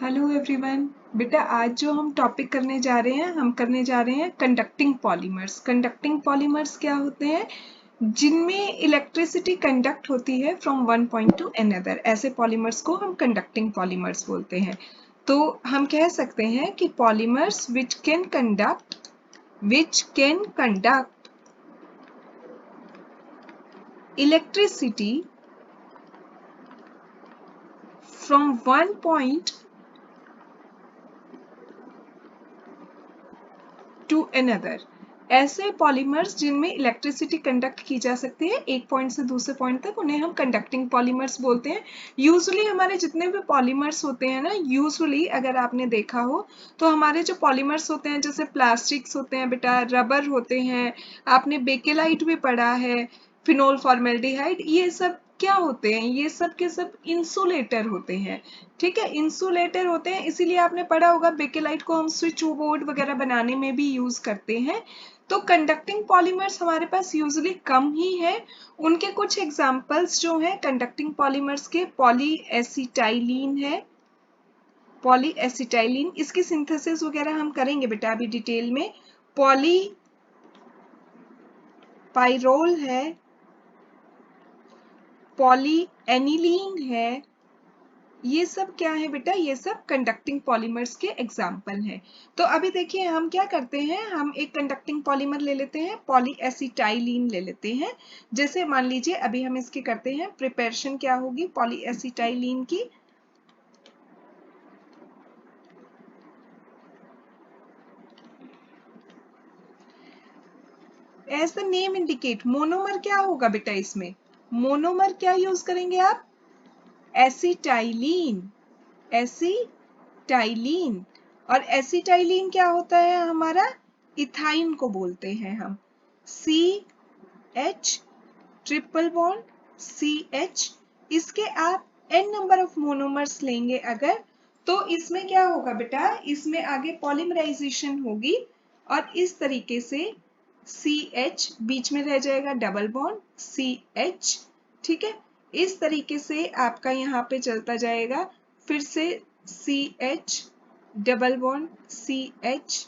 Hello everyone. बेटा आज जो हम टॉपिक करने जा रहे हैं कंडक्टिंग पॉलीमर्स। कंडक्टिंग पॉलीमर्स क्या होते हैं? जिनमें इलेक्ट्रिसिटी कंडक्ट होती है from one point two another, ऐसे पॉलीमर्स को हम कंडक्टिंग पॉलीमर्स बोलते हैं। तो हम कह सकते हैं कि polymers which can conduct electricity from one point two another. ऐसे पॉलीमर्स जिनमें इलेक्ट्रिसिटी कंडक्ट की जा सकती है एक पॉइंट से दूसरे पॉइंट तक, उन्हें हम कंडक्टिंग पॉलीमर्स बोलते हैं। यूजुअली हमारे जितने भी पॉलीमर्स होते हैं ना, यूजुअली अगर आपने देखा हो तो हमारे जो पॉलीमर्स होते हैं जैसे प्लास्टिक्स होते हैं बेटा, रबर होते हैं, आपने बेकेलाइट भी पढ़ा है, फिनोल फॉर्मेल्डिहाइड, ये सब क्या होते हैं? ये सब के सब इंसुलेटर होते हैं। ठीक है, इंसुलेटर होते हैं, इसीलिए आपने पढ़ा होगा बेकेलाइट को हम स्विच बोर्ड वगैरह बनाने में भी यूज करते हैं। तो कंडक्टिंग पॉलीमर्स हमारे पास यूजुअली कम ही है। उनके कुछ एग्जांपल्स जो हैं कंडक्टिंग पॉलीमर्स के, पॉलीएसिटाइलिन है, पॉलीएसिटाइलिन, इसकी सिंथेसिस वगैरह हम करेंगे बेटा अभी डिटेल में। पॉलीपाइरोल है, पॉलीएनिलीन है, ये सब क्या है बेटा? ये सब कंडक्टिंग पॉलीमर्स के एग्जाम्पल हैं। तो अभी देखिए हम क्या करते हैं, हम एक कंडक्टिंग पॉलीमर ले लेते हैं, पॉलीएसिटाइलिन ले लेते हैं। जैसे मान लीजिए अभी हम इसकी करते हैं प्रिपरेशन, क्या होगी पॉलीएसिटाइलिन की। As the name indicate, monomer क्या होगा बेटा? इसमें मोनोमर क्या यूज करेंगे आप? Acetylene, acetylene. और एसिटाइलिन क्या होता है हमारा? इथाइन को बोलते हैं हम। CH ट्रिपल बॉन्ड CH, इसके आप n नंबर ऑफ मोनोमर्स लेंगे अगर, तो इसमें क्या होगा बेटा? इसमें आगे पॉलीमराइजेशन होगी और इस तरीके से CH बीच में रह जाएगा, डबल बॉन्ड CH। ठीक है, इस तरीके से आपका यहाँ पे चलता जाएगा, फिर से CH double bond CH,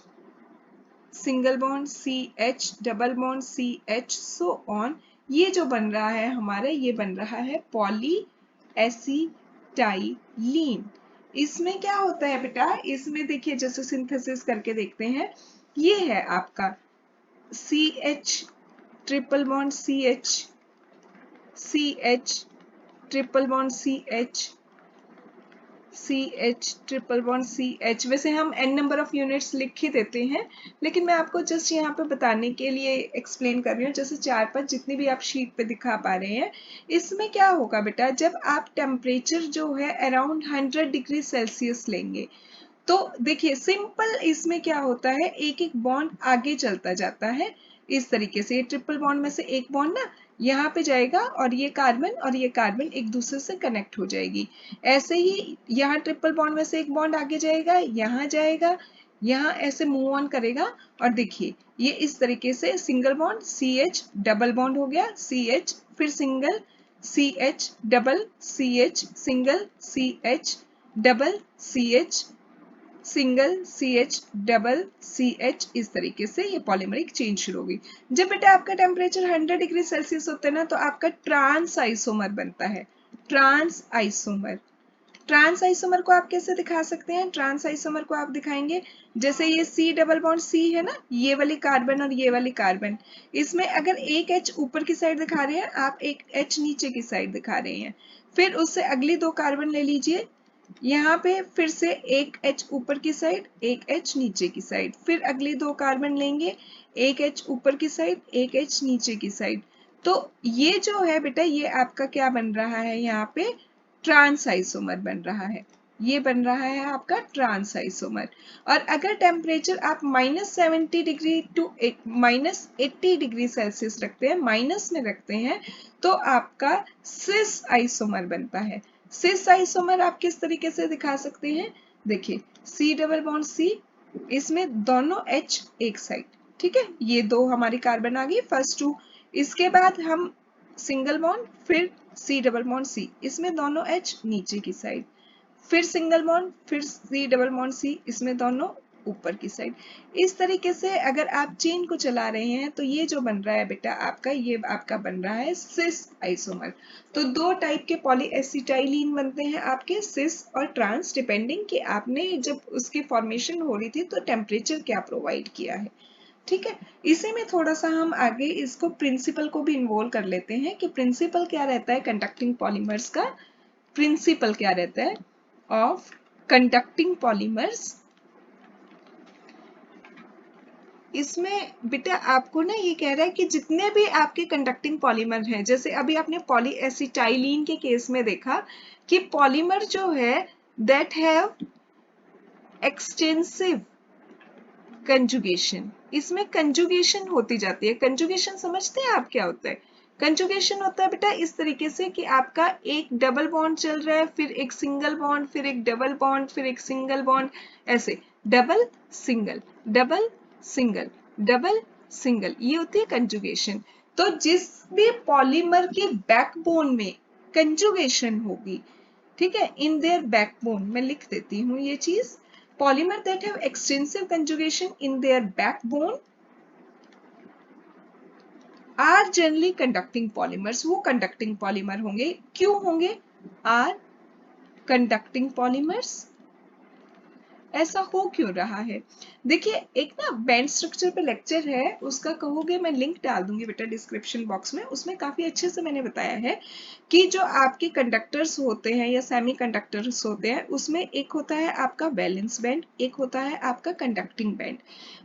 single bond CH double bond CH, so on. ये जो बन रहा है हमारा, ये बन रहा है पॉलीएसिटाइलिन। इसमें क्या होता है बेटा? इसमें देखिए जैसे सिंथेसिस करके देखते हैं, ये है आपका CH triple bond CH, CH triple bond CH, CH triple bond CH। वैसे हम n नंबर ऑफ यूनिट्स लिख ही देते हैं, लेकिन मैं आपको जस्ट यहाँ पे बताने के लिए एक्सप्लेन कर रही हूँ। जैसे 4-5 जितनी भी आप शीट पे दिखा पा रहे हैं, इसमें क्या होगा बेटा? जब आप टेम्परेचर जो है अराउंड 100 डिग्री सेल्सियस लेंगे, तो देखिए सिंपल इसमें क्या होता है, एक एक बॉन्ड आगे चलता जाता है इस तरीके से। ये ट्रिपल बॉन्ड में से एक बॉन्ड ना यहाँ पे जाएगा और ये कार्बन एक दूसरे से कनेक्ट हो जाएगी। ऐसे ही यहाँ ट्रिपल बॉन्ड में से एक बॉन्ड आगे जाएगा, यहाँ ऐसे मूव ऑन करेगा, और देखिए ये इस तरीके से single bond CH double bond हो गया CH, फिर single CH double CH, single CH double CH, single CH double CH, इस तरीके से ये पॉलीमरिक चेंज शुरू होगी। जब बेटा आपका टेम्परेचर 100 डिग्री सेल्सियस होता है ना, तो आपका ट्रांस आइसोमर बनता है। ट्रांस आइसोमर को आप कैसे दिखा सकते हैं? ट्रांस आइसोमर को आप दिखाएंगे जैसे ये C डबल बॉन्ड C है ना, ये वाली कार्बन और ये वाली कार्बन, इसमें अगर एक H ऊपर की साइड दिखा रहे हैं, आप एक H नीचे की साइड दिखा रहे हैं, फिर उससे अगली दो कार्बन ले लीजिए, यहाँ पे फिर से एक H ऊपर की साइड, एक H नीचे की साइड, फिर अगली दो कार्बन लेंगे, एक H ऊपर की साइड, एक H नीचे की साइड। तो ये जो है बेटा, ये आपका क्या बन रहा है? यहाँ पे ट्रांस आइसोमर बन रहा है। ये बन रहा है आपका ट्रांस आइसोमर। और अगर टेम्परेचर आप -70 डिग्री टू -80 डिग्री सेल्सियस रखते हैं, माइनस में रखते हैं, तो आपका सिस आइसोमर बनता है। सिस आइसोमर आप किस तरीके से दिखा सकते हैं? देखिए C डबल बॉन्ड C, इसमें दोनों H एक साइड, ठीक है, ये दो हमारी कार्बन आ गई फर्स्ट टू। इसके बाद हम सिंगल बॉन्ड, फिर C डबल बॉन्ड C, इसमें दोनों H नीचे की साइड, फिर सिंगल बॉन्ड, फिर C डबल बॉन्ड C, इसमें दोनों ऊपर की साइड। इस तरीके से अगर आप चेन को चला रहे हैं तो ये जो बन रहा है बेटा आपका, ये आपका बन रहा है सिस आइसोमर। तो दो टाइप के पॉलीएसिटाइलिन बनते हैं आपके, सिस और ट्रांस, डिपेंडिंग कि आपने जब उसकी फॉर्मेशन हो रही थी तो टेम्परेचर क्या प्रोवाइड किया है। ठीक है, इसी में थोड़ा सा हम आगे इसको प्रिंसिपल को भी इन्वॉल्व कर लेते हैं कि प्रिंसिपल क्या रहता है कंडक्टिंग पॉलीमर्स का। प्रिंसिपल क्या रहता है ऑफ कंडक्टिंग पॉलीमर्स। इसमें बेटा आपको ना ये कह रहा है कि जितने भी आपके कंडक्टिंग पॉलीमर हैं, जैसे अभी आपने पॉलीएसिटाइलिन के केस में देखा कि पॉलीमर जो है दैट हैव एक्सटेंसिव कंजुगेशन, इसमें कंजुगेशन होती जाती है। कंजुगेशन समझते हैं आप क्या होता है? कंजुगेशन होता है बेटा इस तरीके से कि आपका एक डबल बॉन्ड चल रहा है, फिर एक सिंगल बॉन्ड, फिर एक डबल बॉन्ड, फिर एक सिंगल बॉन्ड, ऐसे double single double single double single, ये होती है कंजुगेशन। तो जिस भी पॉलीमर के बैकबोन में कंजुगेशन होगी, ठीक है, इन देयर बैकबोन, मैं लिख देती हूँ ये चीज, polymer that have extensive conjugation in their backbone are generally conducting polymers। वो conducting polymer होंगे। क्यों होंगे? are conducting polymers। ऐसा हो क्यों रहा है? देखिए एक ना बैंड स्ट्रक्चर पे लेक्चर है, उसका कहोगे मैं लिंक डाल दूंगी बेटा डिस्क्रिप्शन बॉक्स में, उसमें काफी अच्छे से मैंने बताया है कि जो आपके कंडक्टर्स होते हैं या सेमी कंडक्टर्स होते हैं, उसमें एक होता है आपका वैलेंस बैंड, एक होता है आपका कंडक्टिंग बैंड।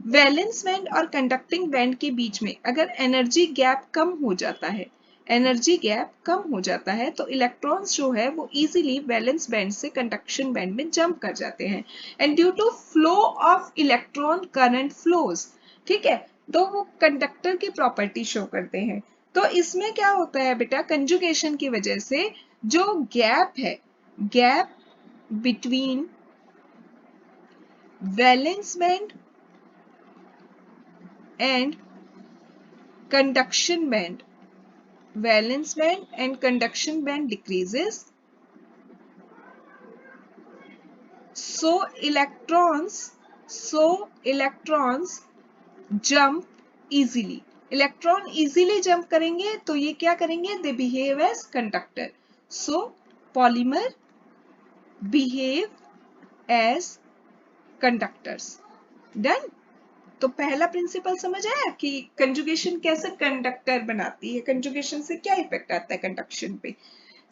वैलेंस बैंड और कंडक्टिंग बैंड के बीच में अगर एनर्जी गैप कम हो जाता है, एनर्जी गैप कम हो जाता है तो इलेक्ट्रॉन्स जो है वो इजीली वैलेंस बैंड से कंडक्शन बैंड में जंप कर जाते हैं, and due to flow of electron current flows, ठीक है, तो वो कंडक्टर की प्रॉपर्टी शो करते हैं। तो इसमें क्या होता है बेटा, कंजुगेशन की वजह से जो गैप है, gap between valence band and conduction band, valence band and conduction band decreases, so electrons jump easily। Electron easily jump करेंगे तो ये क्या करेंगे, they behave as conductor, so polymer behave as conductors. Done. तो पहला principal समझ आया कि कंजुगेशन कैसे कंडक्टर बनाती है, कंजुगेशन से क्या इफेक्ट आता है कंडक्शन पे।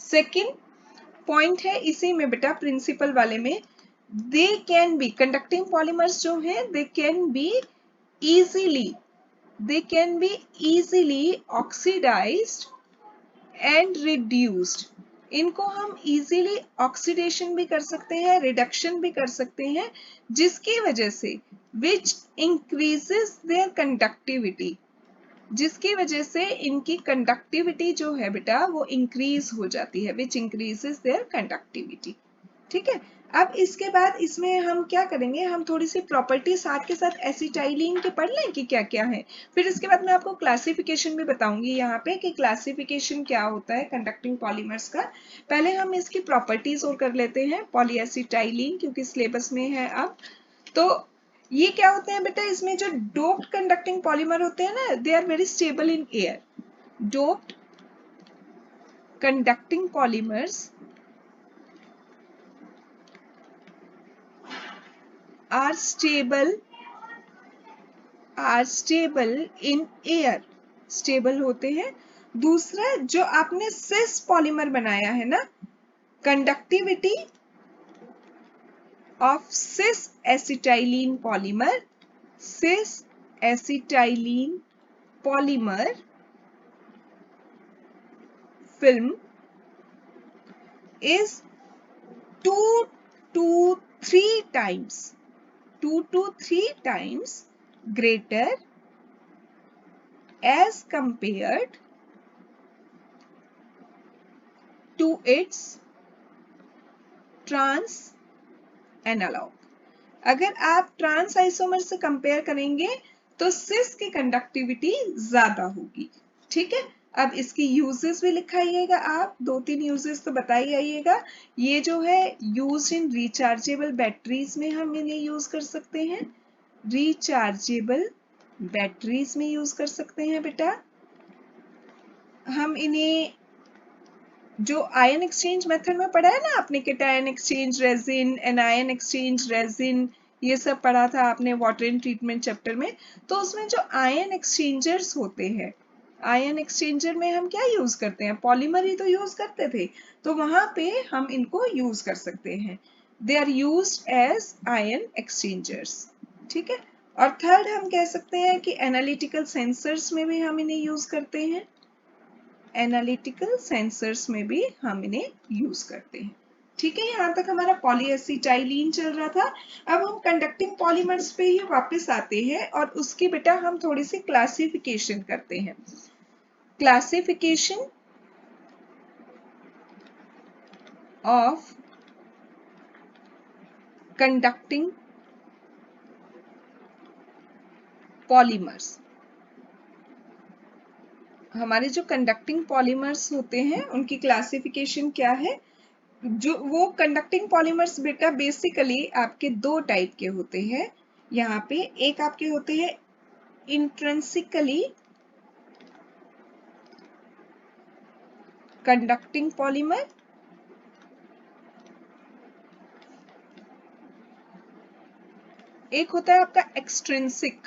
सेकेंड पॉइंट है इसी में बेटा प्रिंसिपल वाले में, they can be, conducting polymers जो है they can be easily oxidized and reduced. इनको हम इजीली ऑक्सीडेशन भी कर सकते हैं, रिडक्शन भी कर सकते हैं, जिसकी वजह से विच इंक्रीजेस देयर कंडक्टिविटी, जिसकी वजह से इनकी कंडक्टिविटी जो है बेटा वो इंक्रीज हो जाती है, विच इंक्रीजेस देयर कंडक्टिविटी। ठीक है, अब इसके बाद इसमें हम क्या करेंगे, हम थोड़ी सी प्रॉपर्टी साथ के साथ एसिटाइलिन के पढ़ लें कि क्या क्या है, फिर इसके बाद मैं आपको क्लासिफिकेशन भी बताऊंगी यहाँ पे कि क्लासिफिकेशन क्या होता है कंडक्टिंग पॉलीमर्स का। पहले हम इसकी प्रॉपर्टीज और कर लेते हैं पॉलीएसिटाइलिन, क्योंकि सिलेबस में है अब। तो ये क्या होते हैं बेटा, इसमें जो डोप्ड कंडक्टिंग पॉलीमर होते हैं ना, they are very stable in air. Doped conducting polymers are stable in air, stable होते हैं। दूसरा जो आपने सिस पॉलीमर बनाया है ना, conductivity of cis acetylene polymer, cis acetylene polymer film is 2 to 3 times greater as compared to its trans analog. अगर आप ट्रांस आइसोमर से कंपेयर करेंगे तो सिस की कंडक्टिविटी ज्यादा होगी। ठीक है, अब इसकी यूजेस भी लिखाइएगा, आप 2-3 यूजेस तो बताइए आइएगा। ये जो है यूज इन रिचार्जेबल बैटरीज में हम इन्हें यूज कर सकते हैं, रिचार्जेबल बैटरीज में यूज कर सकते हैं बेटा। हम इन्हें जो आयन एक्सचेंज मेथड में पढ़ा है ना आपने, cation exchange resin, anion exchange resin, ये सब पढ़ा था आपने वाटर एंड ट्रीटमेंट चैप्टर में। तो उसमें जो आयन एक्सचेंजर्स होते हैं, आयन एक्सचेंजर में हम क्या यूज करते हैं, पॉलीमर ही तो यूज करते थे, तो वहां पे हम इनको यूज कर सकते हैं। They are used as ion exchangers, ठीक है। और थर्ड हम कह सकते हैं कि एनालिटिकल सेंसर्स में भी हम इन्हें यूज करते हैं, एनालिटिकल सेंसर्स में भी हम इन्हें यूज करते हैं, ठीक है। यहाँ तक हमारा पॉलीएसिटाइलीन चल रहा था। अब हम कंडक्टिंग पॉलीमर्स पे ही वापस आते हैं और उसकी बेटा हम थोड़ी सी क्लासिफिकेशन करते हैं। Classification of conducting polymers. हमारे जो कंडक्टिंग पॉलीमर्स होते हैं उनकी क्लासिफिकेशन क्या है, जो वो कंडक्टिंग पॉलीमर्स बेटा बेसिकली आपके दो टाइप के होते हैं। यहाँ पे एक आपके होते हैं इंट्रिंसिकली कंडक्टिंग पॉलीमर, एक होता है आपका एक्सट्रिंसिक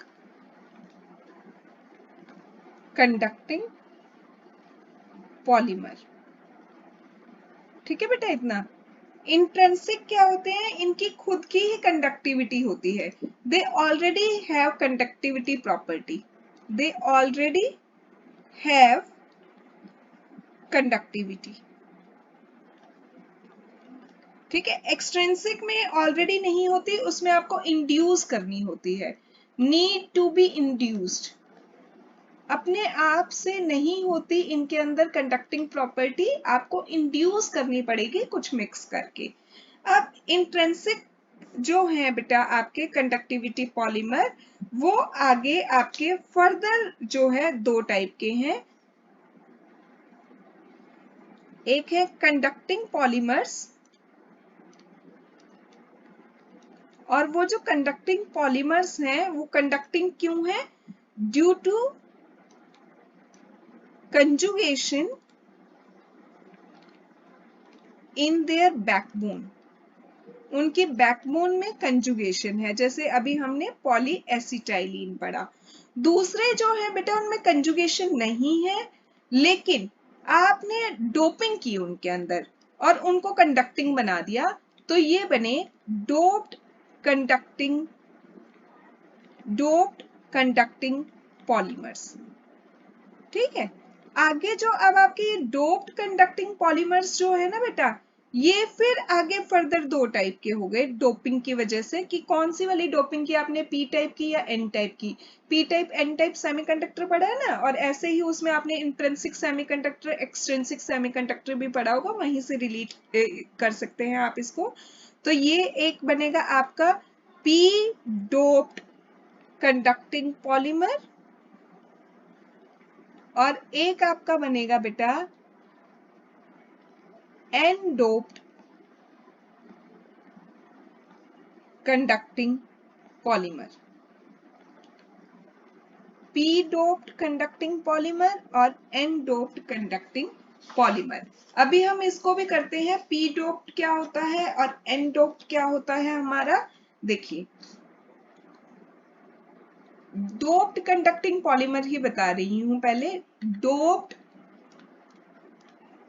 कंडक्टिंग पॉलीमर, ठीक है बेटा। इतना इंट्रिंसिक क्या होते हैं, इनकी खुद की ही कंडक्टिविटी होती है, they already have conductivity property, they already have conductivity, ठीक है। एक्सट्रिंसिक में ऑलरेडी नहीं होती, उसमें आपको इंड्यूस करनी होती है, नीड टू बी इंड्यूस्ड, अपने आप से नहीं होती इनके अंदर कंडक्टिंग प्रॉपर्टी, आपको इंड्यूस करनी पड़ेगी कुछ मिक्स करके। अब इंट्रिंसिक जो है बेटा आपके कंडक्टिविटी पॉलीमर, वो आगे आपके फर्दर जो है दो टाइप के हैं, एक है कंडक्टिंग पॉलीमर्स, और वो जो कंडक्टिंग पॉलीमर्स हैं वो कंडक्टिंग क्यों है, due to conjugation in their backbone, उनकी बैकबोन में कंजुगेशन है, जैसे अभी हमने पॉलीएसिटाइलीन पढ़ा। दूसरे जो है बेटा उनमें कंजुगेशन नहीं है, लेकिन आपने डोपिंग की उनके अंदर और उनको कंडक्टिंग बना दिया, तो ये बने डोप्ड कंडक्टिंग पॉलीमर्स, ठीक है। आगे जो अब आपके ये डोप्ड कंडक्टिंग पॉलीमर्स जो है ना बेटा, ये फिर आगे फर्दर दो टाइप के हो गए डोपिंग की वजह से, कि कौन सी वाली डोपिंग की आपने, पी टाइप की या एन टाइप की। P type N type semiconductor पढ़ा है ना, और ऐसे ही उसमें आपने इंट्रिंसिक सेमीकंडक्टर एक्सट्रिंसिक सेमीकंडक्टर भी पढ़ा होगा, वहीं से रिलेट कर सकते हैं आप इसको। तो ये एक बनेगा आपका पी डोप्ड कंडक्टिंग पॉलीमर, और एक आपका बनेगा बेटा N doped conducting polymer, P doped conducting polymer और एन डोप्ड कंडक्टिंग पॉलीमर। अभी हम इसको भी करते हैं, पी डोप्ड क्या होता है और एन डोप्ड क्या होता है हमारा, देखिए। डोप्ड कंडक्टिंग पॉलीमर ही बता रही हूं पहले, डोप्ड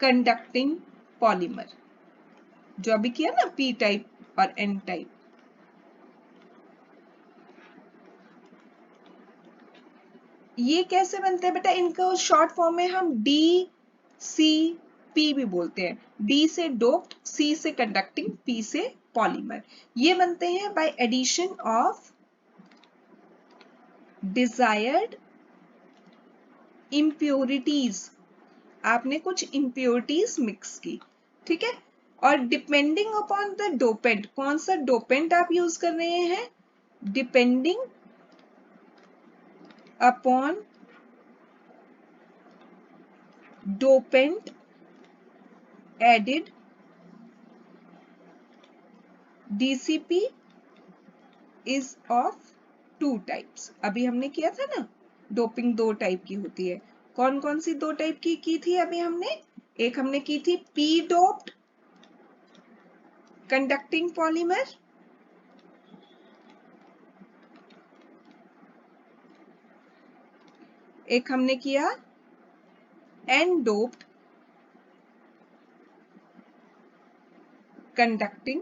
कंडक्टिंग पॉलीमर जो अभी किया ना, पी टाइप और एन टाइप, ये कैसे बनते हैं बेटा, इनको शॉर्ट फॉर्म में हम डी सी पी भी बोलते हैं, डी से डोप्ड, सी से कंडक्टिंग, पी से पॉलीमर। ये बनते हैं by addition of desired impurities, आपने कुछ इम्प्योरिटीज मिक्स की, ठीक है। और डिपेंडिंग अपॉन द डोपेंट, कौन सा डोपेंट आप यूज कर रहे हैं, depending upon dopant added DCP is of 2 types। अभी हमने किया था ना, डोपिंग 2 टाइप की होती है। कौन कौन सी 2 टाइप की थी अभी हमने? एक हमने की थी p डोप्ड कंडक्टिंग पॉलीमर, एक हमने किया n डोप्ड कंडक्टिंग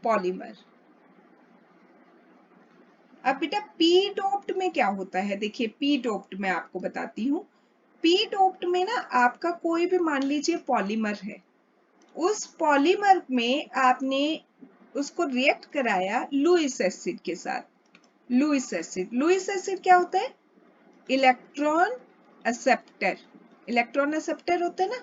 पॉलीमर। अब बेटा p डोप्ड में क्या होता है? देखिए p डोप्ड में आपको बताती हूँ। p डोप्ड में ना आपका कोई भी मान लीजिए पॉलीमर है, उस पॉलीमर में आपने उसको रिएक्ट कराया लुईस एसिड के साथ। लुईस एसिड क्या होता है? Electron acceptor. इलेक्ट्रॉन एक्सेप्टर होता है ना।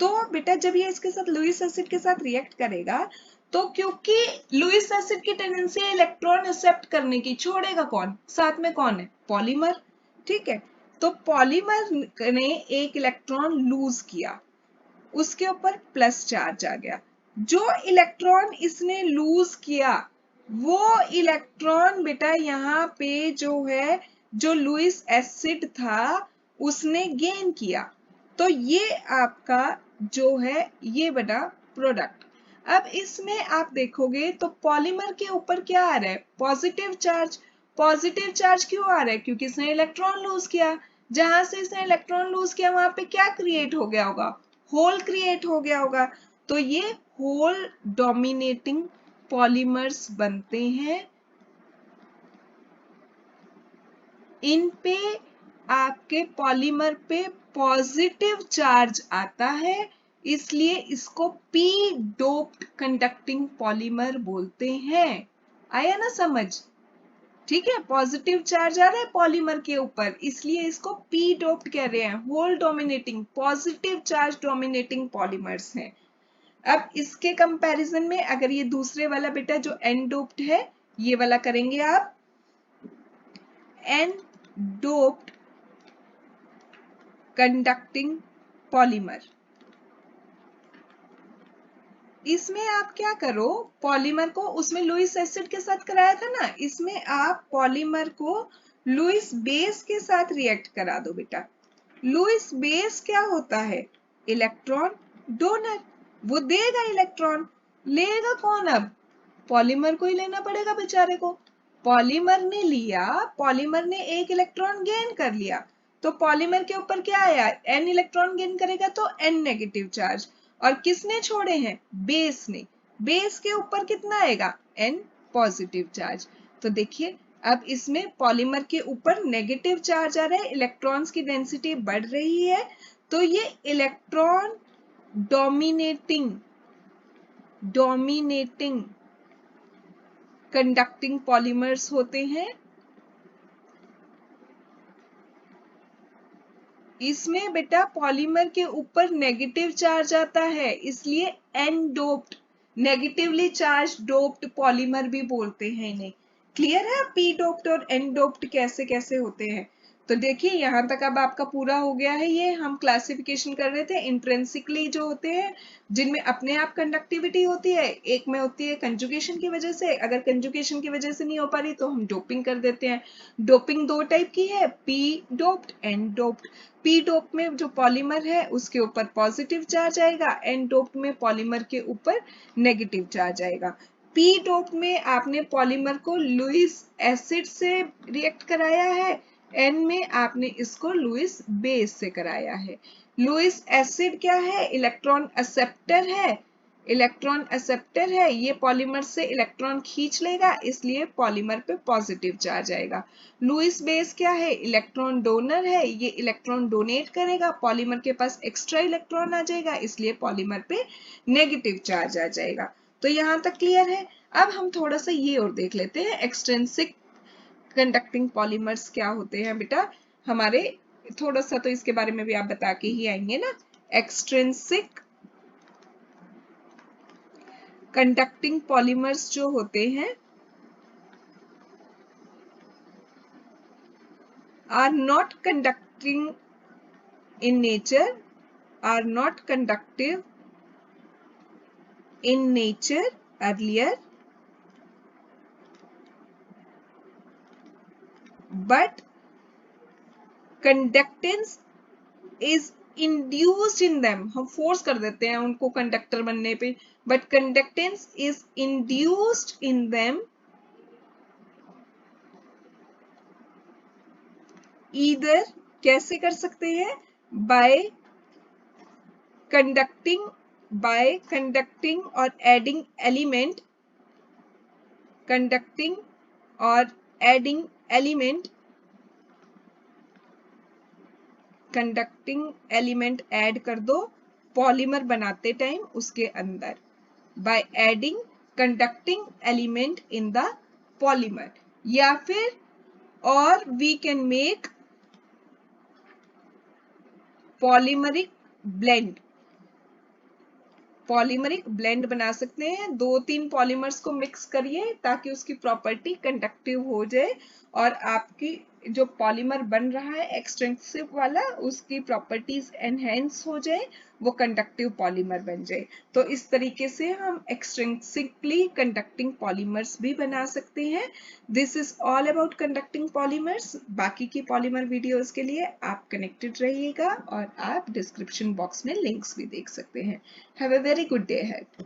तो बेटा जब ये इसके साथ लुईस एसिड के साथ रिएक्ट करेगा, तो क्योंकि लुईस एसिड की टेंडेंसी है इलेक्ट्रॉन एक्सेप्ट करने की, छोड़ेगा कौन? साथ में कौन है? पॉलीमर। ठीक है, तो पॉलीमर ने एक इलेक्ट्रॉन लूज किया, उसके ऊपर प्लस चार्ज आ गया। जो इलेक्ट्रॉन इसने लूज किया वो इलेक्ट्रॉन बेटा यहाँ पे जो है, जो लुईस एसिड था उसने गेन किया। तो ये आपका जो है ये बना प्रोडक्ट। अब इसमें आप देखोगे तो पॉलीमर के ऊपर क्या आ रहा है? Positive charge. पॉजिटिव चार्ज क्यों आ रहा है? क्योंकि इसने इलेक्ट्रॉन लूज किया। जहां से इसने इलेक्ट्रॉन लूज किया वहां पे क्या क्रिएट हो गया होगा? होल क्रिएट हो गया होगा। तो ये होल डोमिनेटिंग पॉलीमर्स बनते हैं। इन पे आपके पॉलीमर पे पॉजिटिव चार्ज आता है, इसलिए इसको p डोप्ड कंडक्टिंग पॉलीमर बोलते हैं। आया ना समझ? ठीक है, पॉजिटिव चार्ज आ रहा है पॉलीमर के ऊपर, इसलिए इसको p डोप्ड कह रहे हैं। Hole dominating, positive charge dominating polymers हैं। अब इसके कंपैरिजन में अगर ये दूसरे वाला बेटा जो n डोप्ड है, ये वाला करेंगे आप, n डोप्ड कंडक्टिंग पॉलीमर। इसमें आप क्या करो, पॉलीमर को उसमें लुईस एसिड के साथ कराया था ना, इसमें आप पॉलीमर को लुईस बेस के साथ रिएक्ट करा दो बेटा। लुईस बेस क्या होता है? Electron donor. वो देगा इलेक्ट्रॉन, लेगा कौन? अब पॉलीमर को ही लेना पड़ेगा बेचारे को। पॉलीमर ने लिया, पॉलीमर ने एक इलेक्ट्रॉन गेन कर लिया, तो पॉलीमर के ऊपर क्या आया? n इलेक्ट्रॉन गेन करेगा तो n नेगेटिव चार्ज। और किसने छोड़े हैं? बेस ने। बेस के ऊपर कितना आएगा? n positive charge. तो देखिए अब इसमें पॉलीमर के ऊपर नेगेटिव चार्ज आ रहा है, इलेक्ट्रॉन्स की डेंसिटी बढ़ रही है, तो ये इलेक्ट्रॉन डोमिनेटिंग कंडक्टिंग पॉलीमर्स होते हैं। इसमें बेटा पॉलीमर के ऊपर नेगेटिव चार्ज आता है, इसलिए n doped, negatively charge doped polymer भी बोलते हैं इन्हें। क्लियर है p डोप्ड और n डोप्ड कैसे कैसे होते हैं? तो देखिए यहाँ तक अब आपका पूरा हो गया है। ये हम क्लासिफिकेशन कर रहे थे इंट्रिंसिकली जो होते हैं, जिनमें अपने आप कंडक्टिविटी होती है, एक में होती है कंजुगेशन की वजह से। अगर कंजुगेशन की वजह से नहीं हो पा रही तो हम डोपिंग कर देते हैं। डोपिंग 2 टाइप की है, p doped, n doped. p dope में जो पॉलीमर है उसके ऊपर पॉजिटिव चार्ज आएगा, n डोप में पॉलीमर के ऊपर नेगेटिव चार्ज आएगा। p डोप में आपने पॉलीमर को लुईस एसिड से रिएक्ट कराया है, n में आपने इसको लुईस बेस से कराया है। लुईस एसिड क्या है? इलेक्ट्रॉन एक्सेप्टर है। इलेक्ट्रॉन एक्सेप्टर है, ये पॉलीमर से इलेक्ट्रॉन खींच लेगा, इसलिए पॉलीमर पे पॉजिटिव चार्ज आएगा। लुईस बेस क्या है? इलेक्ट्रॉन डोनर है, ये इलेक्ट्रॉन डोनेट करेगा, पॉलीमर के पास एक्स्ट्रा इलेक्ट्रॉन आ जाएगा, इसलिए पॉलीमर पे नेगेटिव चार्ज आ जाएगा। तो यहाँ तक क्लियर है? अब हम थोड़ा सा ये और देख लेते हैं, एक्सट्रिंसिक कंडक्टिंग पॉलीमर्स क्या होते हैं बेटा हमारे। थोड़ा सा तो इसके बारे में भी आप बता के ही आएंगे ना। एक्सट्रिंसिक कंडक्टिंग पॉलीमर्स जो होते हैं are not conducting in nature are not conductive in nature earlier, but conductance is induced in them. हम फोर्स कर देते हैं उनको कंडक्टर बनने पे, but conductance is induced in them either, कैसे कर सकते हैं, by conducting or adding element, conducting or adding element, conducting element add कर दो पॉलीमर बनाते टाइम उसके अंदर, by adding conducting element in the polymer, या फिर और we can make polymeric blend, polymeric blend बना सकते हैं। 2-3 पॉलीमर्स को मिक्स करिए ताकि उसकी प्रॉपर्टी कंडक्टिव हो जाए और आपकी जो पॉलीमर बन रहा है एक्सटेंसिव वाला, उसकी प्रॉपर्टीज एनहेंस हो जाए, वो कंडक्टिव पॉलीमर बन जाए। तो इस तरीके से हम एक्सट्रिंसिकली कंडक्टिंग पॉलीमर्स भी बना सकते हैं। This is all about conducting polymers. बाकी की पॉलीमर वीडियोस के लिए आप कनेक्टेड रहिएगा और आप डिस्क्रिप्शन बॉक्स में लिंक्स भी देख सकते हैं। Have a very good day ahead.